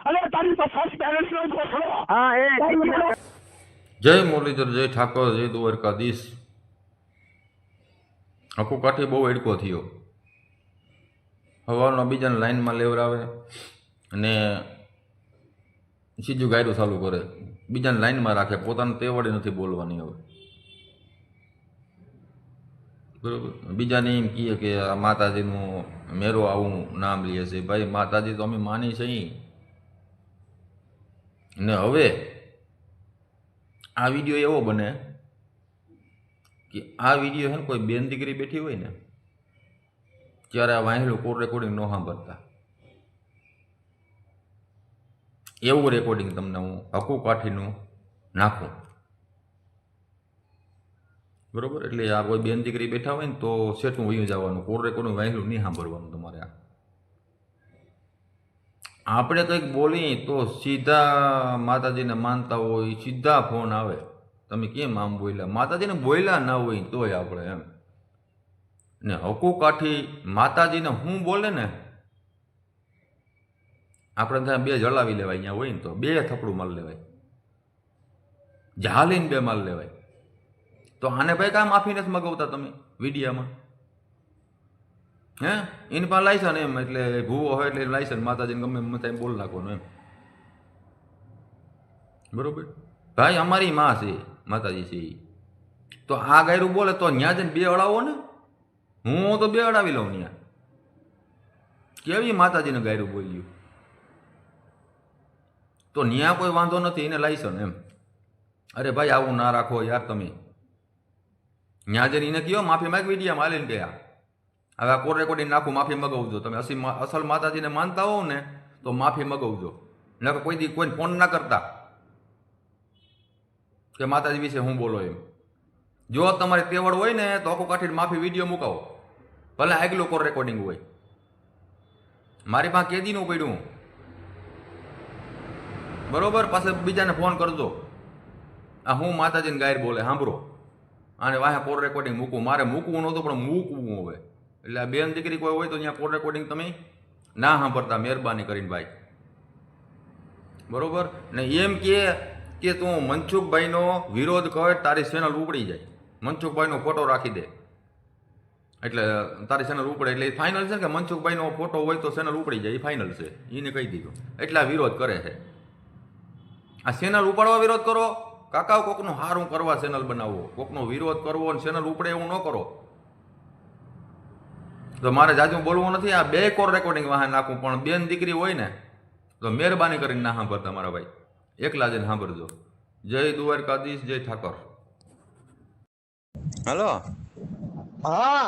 અરે તારી તો ફર્સ્ટ પેરેન્ટ્સ નો ઘોસડો. હા એ જય મુરલીધર, જય ઠાકોર, જય દ્વારકાધીશ. હકુ કાઠી બહુ એડકો થયો. સવારનો બીજાને લાઈનમાં લેવડાવે અને સીધું ગાયરું ચાલુ કરે, બીજાને લાઈનમાં રાખે, પોતાને તેવડે નથી બોલવાની. હવે બરોબર, બીજાને એમ કહે કે આ માતાજીનું મેરો આવું નામ લે છે. ભાઈ માતાજી તો અમે માની છીએ ને. હવે આ વિડીયો એવો બને કે આ વિડીયો છે ને કોઈ બેન દીકરી બેઠી હોય ને ત્યારે આ વાંહેલું કોડ રેકોર્ડિંગ ન સાંભળતા, એવું રેકોર્ડિંગ તમને હું હકુ કાઠીનું નાખું. બરોબર, એટલે આ કોઈ બેન દીકરી બેઠા હોય ને તો સેઠું વયું જવાનું, કોડ રેકોર્ડિંગ વાંહેલું નહીં સાંભળવાનું તમારે. આપણે કંઈક બોલી તો સીધા માતાજીને માનતા હોય સીધા ફોન આવે, તમે કેમ આમ બોલ્યા, માતાજીને બોલ્યા ના હોય તોય આપણે એમ. ને હકુ કાઠી માતાજીને હું બોલે ને આપણે ત્યાં બે જળાવી લેવાય, અહીંયા હોય ને તો બે થપડું માલ લેવાય, ઝાલીને બે માલ લેવાય. તો આને ભાઈ કામ માફી નથી મગાવતા તમે વિડીયામાં? હે એની પાસે લાયસન એમ, એટલે ભૂવો હોય એટલે લાયસન માતાજીને ગમે એમ થાય બોલ નાખવાનું એમ. બરોબર ભાઈ, અમારી માં છે માતાજી છે, તો આ ગાયરું બોલે તો ન્યા જઈને બે અડાવો ને. હું તો બે અડાવી લઉં ન્યા. કેવી માતાજીને ગાયરું બોલ્યું તો ન્યા કોઈ વાંધો નથી, એને લાયસન એમ. અરે ભાઈ આવું ના રાખો યાર તમે. ન્યા જઈને એને કયો માફી માંગ, વિડીયામાં હાલીને ગયા. હવે આ કોડ રેકોર્ડિંગ નાખું, માફી મગાવજો. તમે અસલ માતાજીને માનતા હોવ ને તો માફી મગાવજો. ન કે કોઈ દી કોઈને ફોન ના કરતા કે માતાજી વિશે હું બોલો એમ. જો તમારી તેવડ હોય ને તો હકુ કાઠીને માફી વિડીયો મુકાવો, ભલે આગલું કોડ રેકોર્ડિંગ હોય. મારી પાસે કેદીનું પડ્યું, બરોબર. પાસે બીજાને ફોન કરજો, આ હું માતાજીને ગાયર બોલે સાંભળો, આને વાહે કોડ રેકોર્ડિંગ મૂકવું. મારે મૂકવું નહોતું પણ મૂકવું હવે. એટલે આ બેન દીકરી કોઈ હોય તો અહીંયા કોડ રેકોર્ડિંગ તમે ના સાંભળતા, મહેરબાની કરીને ભાઈ. બરોબર ને? એમ કે તું મનસુખભાઈનો વિરોધ કર, તારી ચેનલ ઉપડી જાય. મનસુખભાઈનો ફોટો રાખી દે એટલે તારી ચેનલ ઉપડે. એટલે એ ફાઇનલ છે કે મનસુખભાઈનો ફોટો હોય તો ચેનલ ઉપડી જાય, એ ફાઇનલ છે. એને કહી દીધું એટલે આ વિરોધ કરે છે. આ ચેનલ ઉપાડવા વિરોધ કરો કાકા, કોકનું હારું કરવા ચેનલ બનાવવો, કોકનો વિરોધ કરવો અને ચેનલ ઉપડે એવું ન કરો. તો મારે જાજુ બોલવું નથી. આ બે કોડ રેકોર્ડિંગ વાહન નાખું, પણ બેન દીકરી હોય ને તો મહેરબાની કરીને ના સાંભળતા મારા ભાઈ, એકલા જઈને સાંભળજો. જય દ્વારકાધીશ, જય ઠાકોર. હલો, હા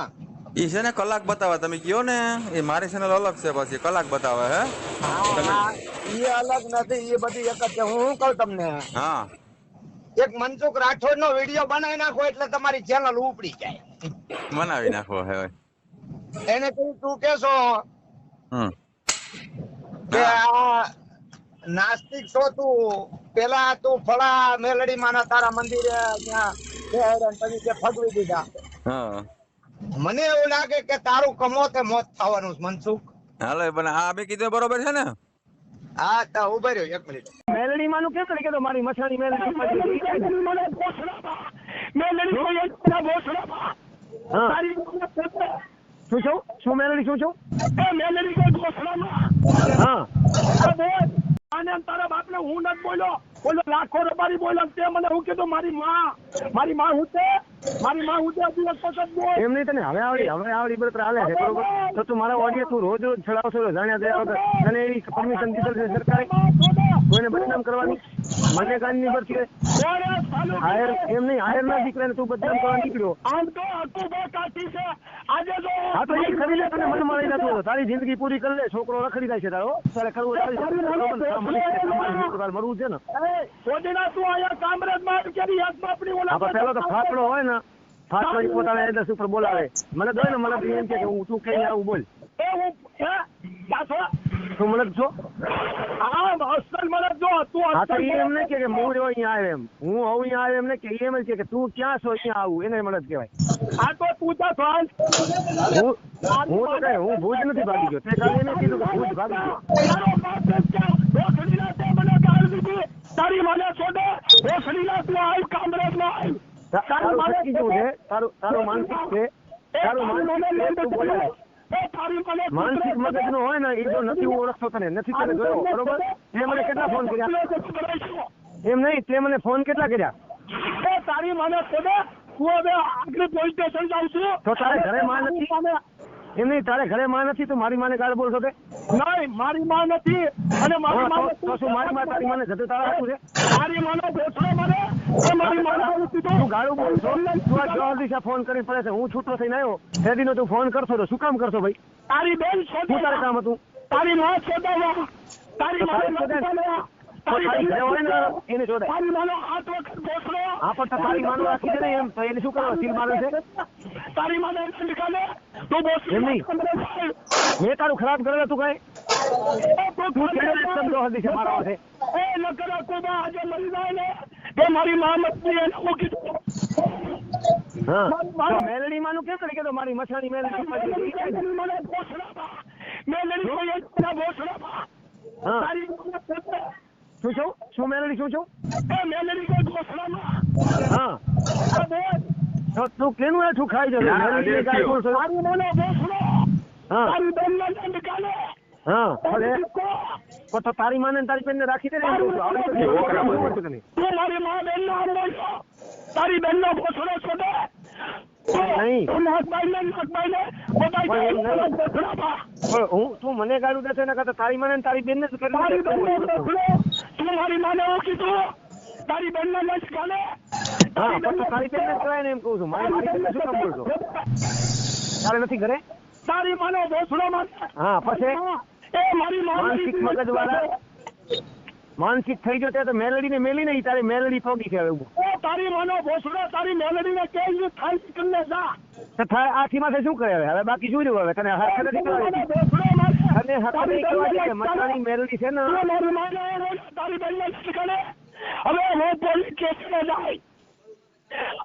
ઈ છે ને કલાક બતાવે, તમે કયો ને એ મારી ચેનલ અલગ છે, પછી કલાક બતાવે. હે એ અલગ નથી, એ બધી એક જ છે. હું શું કહું તમને, હા, એક મનસુખ રાઠોડ નો વિડીયો બનાવી નાખો એટલે તમારી ચેનલ ઉપડી જાય. બનાવી નાખો. હવે એને કહ્યું તું કેશો હમ કે આ નાસ્તિક છો તું, પેલા તું ફળા મેલડી માના તારા મંદિરે ત્યાં પછી તે ફગવી દીધા. હા, મને એવું લાગે કે તારું કમો તે મોત થવાનું છે મનસુખ. હાલો પણ આ બે કીધું બરોબર છે ને? હા તો ઉભા રહ્યો 1 મિનિટ. મેલડી માનું કેમ કરી કે તો મારી મછાની મેલડી મને ઘોસડા, મેલડી કોઈ એકના ઘોસડા. હા તારી શું મેલડી શું એ મેલડી કોઈ ઘોસડામાં. હા આ બોલ આને તારા બાપને હું નથી બોલ્યો, બોલો લાખો રૂપિયા બોલ્યો. તે મને હું કીધું મારી માં હું છે, મારી માં હું છે. દિવસ પછી બોલ એમ નહીં, તને હવે આવડી બરોબર હાલે છે બરોબર. તો તું મારા ઓડિયો તું રોજ છડાવશો જાણ્યા દયા વગર. તને એવી પરમિશન દીધેલ છે સરકારે કોઈને બદનામ કરવાની? મને કાનની પર છે હાયર, એમ નહીં હાયર ના દીકરાને તું બદનામ કરવા નીકળ્યો. આમ તો હતું બહુ કાઠી છે. આજે જો હા તો એ કરી લે, તને મનમાં લઈ જતો તારી જિંદગી પૂરી કરી લે. છોકરો રખડી જાય છે તારો, તારે કરવું મરવું છે ને. સોજીના તું અહીંયા કામરેજ માં કરી એક બાપડી ઓલા આપણે પેલો તો ફાટલો હોય ને, ફાટલો પોતાના એડ્રેસ ઉપર બોલાવે. મને દો ને, મને એમ કે હું તું કઈ આવું બોલ. એ હું હે પાછો તું મને છો હા અસલ મને જો તું હા તો એમ નહીં કે હું રહ્યો અહીંયા આવે એમ, હું આવું અહીંયા આવે એમ ને કે એમ જ કે તું ક્યાં છો અહીંયા આવું, એને મળે કહેવાય. આ તો તું જા ફાલ હું તો કઈ હું ભુજ નથી ભાગી ગયો, તે ખાલી એને કીધું કે ભુજ ભાગી ગયો. તારો બાપ ક્યાં ભોસડીના તું આવ કામરેજમાં આવ. તારું સચ્ચી જેવું છે, તારું માનસિક છે, તારું માનસિક છે, તું બોલે. માનસિક મગજ નો હોય ને એ જો નથી હું ઓળખતો તને, નથી તને જોયો, બરોબર? તે મને કેટલા ફોન કર્યા? એમ નહીં, તે મને ફોન કેટલા કર્યા? તારી મને ખોદે હું હવે આગળ પોલીસ સ્ટેશન જાઉં છું. તો તારે ઘરે માં નથી? એમ નહીં, તારે ઘરે માં નથી, તું મારી માને ગાળ બોલશો કે? નહીં, મારી માં નથી. અને મારી માં તો શું મારી માં તારી માને જતું તારા હાથું છે? મારી માનો ભોસડો મારે મારી માને તું ગાળું બોલશો? તું આ જવા દિશા ફોન કરીને પડે છે, હું છૂટો થઈને આવ્યો, ફેદીનો તું ફોન કરશો તો શું કામ કરશો ભાઈ? તારી બેન શું તારે કામ હતું? તારી માં શોધાવવા, તારી તારી ઘરે હોય ને એને જોડે. તારી માનો 8 વખત ભોસડો. હા પણ તારી માનો રાખી દે ને, એમ તો એને શું કરવા સીલ મારે છે? તારી માને નિકાલે તું ભોસડી. એમ નહીં, મેં તારું ખરાબ કરેલું તું કઈ? તું કેવી રીતે સમજો હદી છે મારા પાસે? એ નકર કુબા આજે મરી જાય ને તો મારી માં મત એને મૂકી દો. હા તો મેલડી માનું કેમ નથી કહેતો મારી મછાણી મેલડી? મને ભોસડા મેલડી કોઈ એના ભોસડા. હા તારી શું છું? શું મેલડી શું છું? એ મેલડી કોઈ ભોસડામાં. હા તો તું કેનું એઠું ખાઈ જશે? મેલડી ગાય બોલશો? તારી મને ભોસડો. હા તારી બેન ને નિકાલે. હા પણ તો તારી માને તારી બેન ને રાખી દે ને. તું મારી માં બેન નો આમ બોલ્યો. તારી બેન નો ભોસડો છોડે. નહીં હું તું મને ગાળું દે છે ને કાં તારી માને તારી બેન ને જ કરી. તું મારી માને એવું કીધું તારી બેન ને લંચ ગાલે. હા પણ તો તારી બેન ને કરાય ને એમ કહું છું. મારી બેન ને શું કામ બોલશો? તારે નથી ઘરે? તારી માનો ભોસડો માં. હા પછી એ મારી માનસિક મગજ વાળા માનસિક થઈ ગયો તો મેલડી ને મેલી નહીં, તારી મેલડી પોગી છે હવે. તારી માનો ભોસડો તારી મેલડી ને કેવી થાય કરીને જા. તો થાય આથી માથે શું કરે હવે બાકી શું રહ્યું? હવે તને હાથ નથી કહેવાય, તને હાથ નહીં કહેવાય કે મચાણી મેલડી છે ને. મારી માને તારી બેન ને શીખડે. હવે હું પોલીસ સ્ટેશને જાય,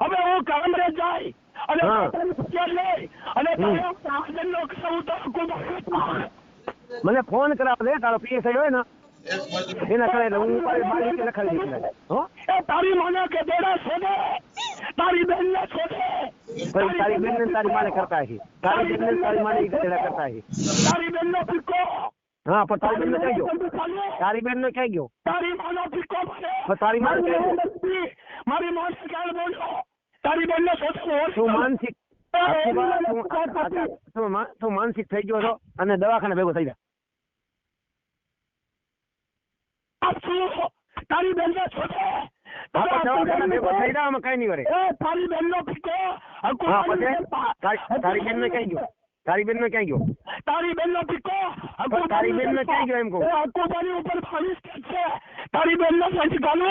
હવે હું કામરેજ જાય અને મને ફોન કરાવ દે તારો પીએસઆઈ હોય ને એના કરે હું લખાવી દઈશ. તારી માને કે બેડા છોડે, તારી બેન ને છોડે. તારી બેન ને તારી માને કરતા છે, તારી બેન ને તારી માને કરતા છે. તારી બેન નો પીકો. હા પણ તારી બેન ને ક્યાં ગયો? તારી બેન ને ક્યાં ગયો? તારી માનો પીકો તારી માને મારી માને કાલ બોલ્યો. તારી બેન ને છોડે. તું માનસિક તું માનસિક થઈ ગયો છો અને દવાખાને ભેગો થઈ જા. તારી બેન ને છોડે. ભેગો થઈ જા, આમાં કઈ નહીં કરે. તારી બેન નો પીકો. તારી બેન ને ક્યાં ગયો? તારી બેન ને ક્યાં ગયો? તારી બેન નો પીકો. તારી બેન ને ક્યાં ગયો એમ કહું? અકુબાની ઉપર 22 છે. તારી બેન નો લંચ ગાલો.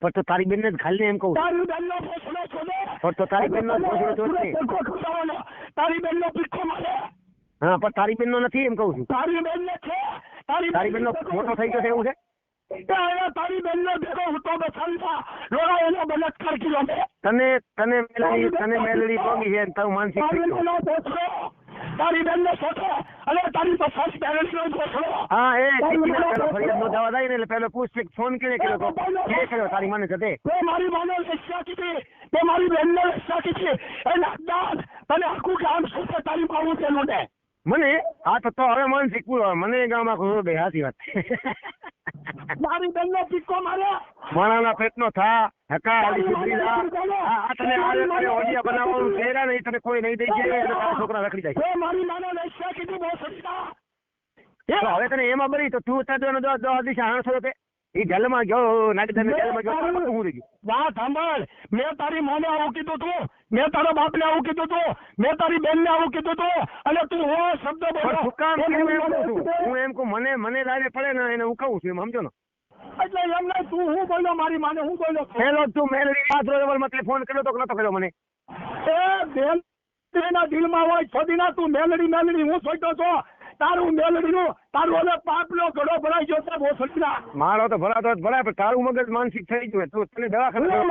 પણ તો તારી બેન ને જ ખાલી એમ કહું. તારી બેન નો ભોસડો છોડે. પણ તો તારી બેન નો ભોસડો છોડે. તારી બેન નો પીકો મારે. હા પણ તારી બેન નો નથી એમ કહું છું. તારી બેન ને છે. તારી બેન નો મોટો થઈ ગયો છે એવું છે? તારી બેન ને ભેગો હતો બસંતા લોડા એનો બલાત્કાર કર્યો. તને મેલડી પોગી છે તારું માનસિક થઈ ગયો. તારી બેન ને છોડે અને તારી તો ફર્સ્ટ પેરેન્ટ્સ નો ભોસડો. હા એ ફરિયાદ નો જવા દઈ ને એટલે પેલો પૂછ ફોન કરીને કર્યો તારી માને જતે. મારી માને લસ્યા કીધી, તે મારી બેન ને લસ્યા કીધી. એના દાદ તને આખું ગામ શું છે તારી માવું છે લોડે. મને હા તો હવે માનસિક પૂરો મને ગામ આખું બે હાથી વાત. મારી બેન નો પીકો મારે. માણાના પેટનો થા હકા તને ઓડિયા બનાવવાનું ચહેરા નહીં તને કોઈ નહીં દઈ જાય એટલે તારા છોકરા રખડી જાય. મારી માને લસ્યા કીધી બહુ સસ્તા. હવે તને એમાં બરી તો તું દસ દિશા હાણસો તે એ જેલમાં ગયો નાગદાર જેલમાં ગયો હું થઈ ગયું. વાત સાંભળ, મેં તારી માને આવું કીધું તું, મેં તારા બાપ ને આવું કીધું તું, મેં તારી બેન ને આવું કીધું તું અને તું હો શબ્દ બોલો. હું એમ કહું મને લાગે પડે ને એને હું કહું છું એમ સમજો ને. એટલે એમ નહીં તું હું બોલ્યો મારી માને હું બોલ્યો? પેલો તું મેલડી માં ફોન કર્યો તો નતો કર્યો મને. એ બેન તેના દિલમાં હોય છોડીના તું મેલડી હું સોચતો છો. તારું મેલડી નું તારું હવે પાપ નો ઘડો ભરાઈ ગયો છે ભોસડીના. મારો તો ભરાતો ભરાય પણ તારું મગજ માનસિક થઈ ગયું તું તને દવાખાને. હું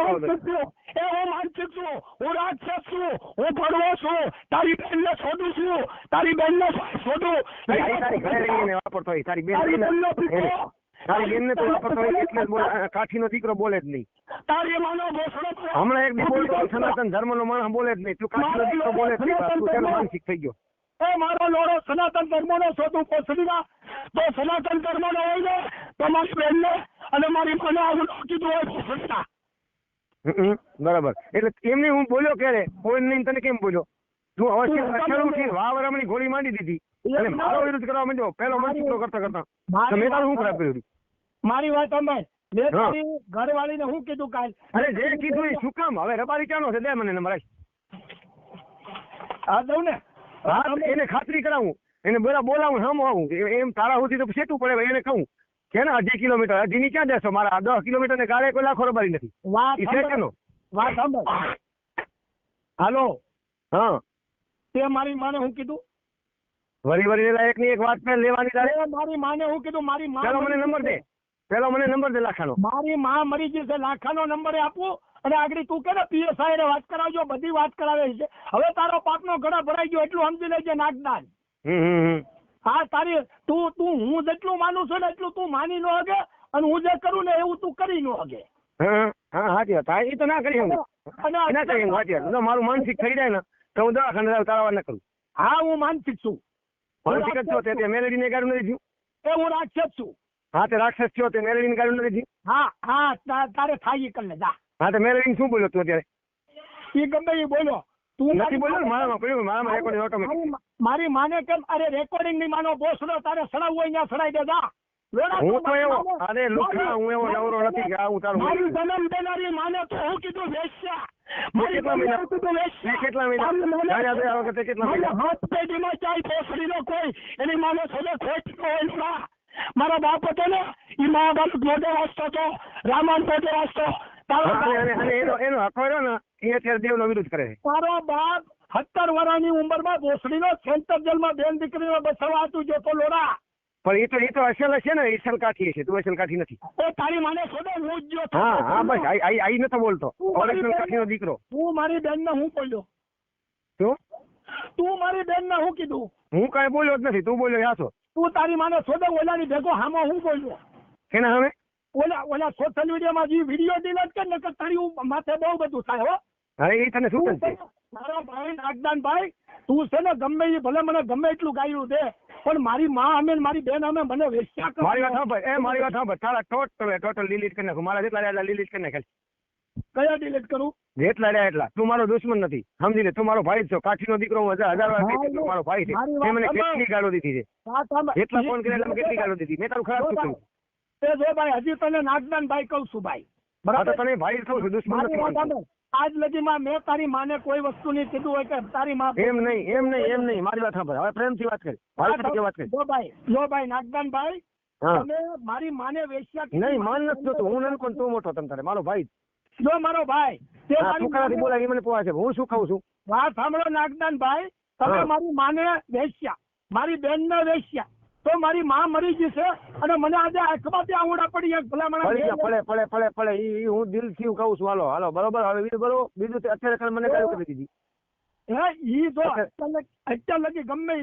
માનસિક છું, હું રાક્ષસ છું, હું ભડવો છું. તારી બેન ને છોડું છું, તારી બેન ને છોડું. તારી ઘરે રહીને વાપરતો હોય તારી બેન નો પીકો. તારી બેનને તો વાપરતો હોય એટલે જ બોલે. કાઠીનો દીકરો બોલે જ નહીં. તારી માનો ભોસડો હમણાં એક દી બોલતો સનાતન ધર્મનો માણસ બોલે જ નહીં. તું કાઠીનો દીકરો બોલે જ નહીં. તું તેનો માનસિક થઈ ગયો. એ મારો લોડો સનાતન ધર્મનો છો તું પોસડીના તો સનાતન ધર્મનો હોય ને તો મારી બહેનને અને મારી મને આવું કીધું હોય પોસડીના. બરાબર. એટલે એમને હું બોલ્યો ક્યારે? કોઈ નહીં તને કેમ બોલ્યો? તું અવશ્ય શરૂ થી વાવરામણી ગોળી માંડી દીધી અને મારો વિરોધ કરવા માંડ્યો. પેલો મનસુખનો કરતા તો મેં તારું શું ખરાબ કર્યું? મારી વાત સાંભળ. મેં તારી ઘરવાળીને શું કીધું કાલ? અરે જે કીધું એ શું કામ? હવે રબારી ચાનો છે? દે મને નંબર. હા દઉં ને. હા એને ખાતરી કરાવું, એને બોલાવું, હમ આવું એમ તારા સુધી તો સેટું પડે. એને કહું કે ને 2.5 કિલોમીટર હજી ની ક્યાં જશો? મારા 10 કિલોમીટર ને ગાળે કોઈ લાખો રબારી નથી. વાત સાંભળ. હાલો. હા તે મારી માને હું કીધું? વરી એક ની એક વાત પર લેવાની તારે. મારી માને હું કીધું? મારી માં પેલો મને નંબર દે. પેલો મને નંબર દે લાખાનો. મારી માં મરી ગઈ છે. લાખાનો નંબર આપું અને આગળ તું કે ને PSI ને વાત કરાવજો. બધી વાત કરાવે છે. હવે તારો પાકનો ઘડા ભરાઈ ગયો એટલું સમજી લેજે નાગદાન. હા તારી તું હું જેટલું માનું છું ને એટલું તું માની ન હગે અને હું જે કરું ને એવું તું કરી ન હગે. હા સાચી વાત. એ તો ના કરી ના કરી સાચી વાત. મારું માનસિક થઈ જાય ને તો હું દવાખાને તારા ના કરું. હા હું માનસિક છું. માનસિક જ છો તે મેલેડીને ગાડું નથી થયું. એ હું રાક્ષસ છું. હા તે રાક્ષસ છો તે મેલેડીને ગાડું નથી થયું. હા તારે થાય કરી લે જા. હા તો મેલેડીને શું બોલ્યો તું અત્યારે? એ ગમે એ બોલ્યો. તું નથી બોલ્યો ને? મારામાં રેકોર્ડિંગ ઓટોમેટિક. મારી માને કેમ? અરે રેકોર્ડિંગ ની માનો ભોસડો તારે સડાવવું હોય ત્યાં સડાઈ દે જા. હું તો એવો અરે લુખા હું એવો નવરો નથી કે આવું તારું. મારી જન્મ દેનારી માને તો હું કીધું વેશ્યા. મારી કેટલા મહિના? કીધું વેશ્યા. કેટલા મહિના? આ વખતે કેટલા મહિના? હાથ પેઢીમાં ચાય ભોસડીનો કોઈ એની માનો થોડો ખોટ હોય ના. મારો બાપ હતો ને એ મા બાપ મોઢે વાંચતો હતો, રામાયણ મોઢે વાંચતો. એનો હકો રહ્યો ને એ અત્યારે દેવનો વિરોધ કરે છે. તારો બાપ 17 વર્ષની ઉંમરમાં ભોસડીનો સેન્ટર જેલમાં બેન દીકરીનો બસવા હતું જોતો લોડા. પણ એ તો અસલ હશે ને. અસલ કાઠી છે. તું અસલ કાઠી નથી. એ તારી માને છોડે હું જ જો. હા બસ આઈ નતો બોલતો. ઓરિજિનલ કાઠીનો દીકરો. તું મારી બેનને હું બોલ્યો? શું? તું મારી બેનને હું કીધું? હું કઈ બોલ્યો જ નથી. તું બોલ્યો યાસો. તું તારી માને છોડે ઓલાની ભેગો હામો હું બોલ્યો? કેના સામે? ઓલા સોશિયલ મીડિયામાં જે વિડીયો ડિલીટ કર ને તારી માથે બહુ બધું થાય હો. અરે એ તને શું છે? મારો ભાઈ નાગદાનભાઈ તું છે ને ગમે એ ભલે મને ગમે એટલું ગાયું દે પણ મારી માં અમે મારી બેન અમે મને વેશ્યા કરો. મારી વાત સાંભળ. મારી વાત સાંભળ. તારા ટોટલ ડિલીટ કરી નાખું. મારા જેટલા રહ્યા ડિલીટ કરી નાખે. કયા ડિલીટ કરું? જેટલા રહ્યા એટલા. તું મારો દુશ્મન નથી સમજી લે. તું મારો ભાઈ જ છો. કાઠીનો દીકરો હું હજાર વાર કહી મારો ભાઈ છે. મેં મને કેટલી ગાળો દીધી છે. જેટલા ફોન કર્યા તમે કેટલી ગાળો દીધી. મેં તારું ખરાબ શું કર્યું? એ જો ભાઈ હજી તને નાગદાનભાઈ કહું છું ભાઈ. બરાબર તને ભાઈ કહું છું દુશ્મન નથી. આજ લગીમાં મેં તારી માને કોઈ વસ્તુ નહીં કીધું હોય કે તારી માં એમ નહીં મારી વાત સાંભળ. હવે પ્રેમથી વાત કરી. ભાઈ તરીકે વાત કરી. જો ભાઈ નાગદાનભાઈ તમે મારી માને વેશ્યા નહીં માન નથી જોતું. હું નાનો તું મોટો તમ તારે મારો ભાઈ. જો મારો ભાઈ તે છોકરાથી બોલાવી મને પોવા છે. હું શું ખાઉં છું? વાત સાંભળો નાગદાનભાઈ. તમે મારી માને વેશ્યા, મારી બેન ને વેશ્યા તો મારી માં મરી જશે અને મને આજે આંખમાંથી આંગળા પડી પડે ઈ હું દિલથી કહું છું. હાલો બરોબર. હવે બીજું અત્યારે મને ગાળો કરી દીધી. હે ઈ જો અત્યારે લગી ગમે